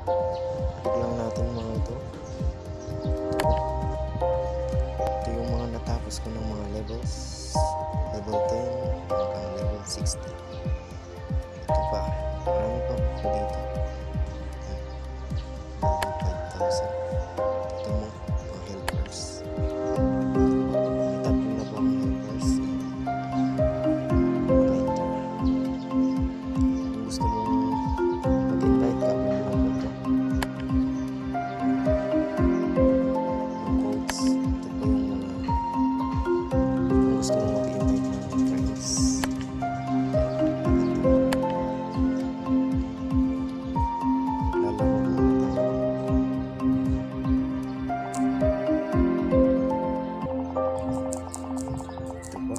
Click lang natin mga ito. Ito yung mga natapos ko ng mga levels. Level 10 hanggang level 60. Ito pa. Marami pa po dito. Level 5,000. Ito mo, mga helpers. May tatlo na po ang helpers. Inviter. Kung gusto mo mag-invite ka, may mga ito. Yung codes. Ito po yung mga kung gusto mo mag-invite ng friends. Lalaro muna tayo. Ito po.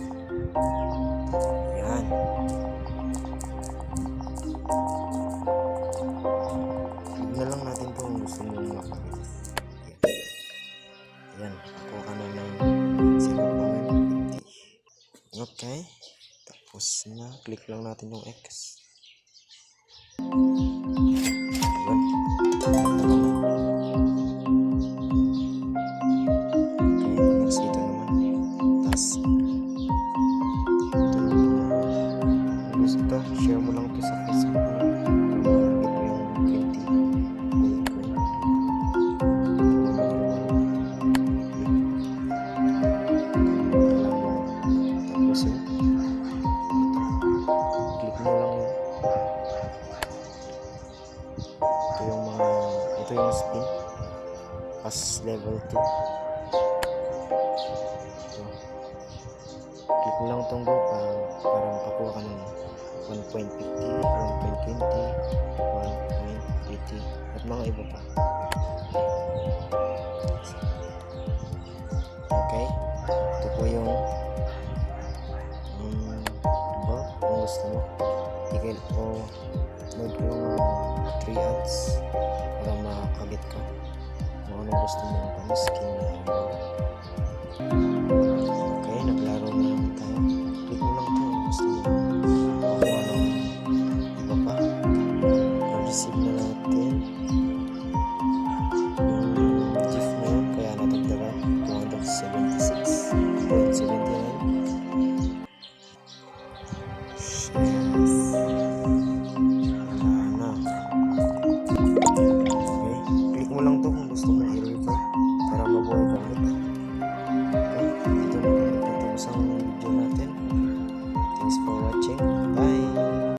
Yan. Tignan lang natin po kung gusto mo makakita. Yan. Ako ka na ng 0.50. Okay. Tapos na. Click lang natin yung X. Yan. Okay. Next dito naman. Tapos ito yung kung gusto ito, share mo lang ito sa Facebook mo. Para makakita mo yung 20 gold coin. Tapos yun. Click mo lang yun. Ito yung spin. Pass level 2. Ito. Click mo lang itong go para makakuha ka ng 1.50, 1.20, 1.80 at mga iba pa. Okay. Ito po yung kung gusto mo. Tigil o load ko lang ng 3 ads para makakagit ka kung anong gusto mo pang skin na okay, naglaro na naman tayo. Click mo lang ito kung gusto mo makakuha ng iba pa. Receive na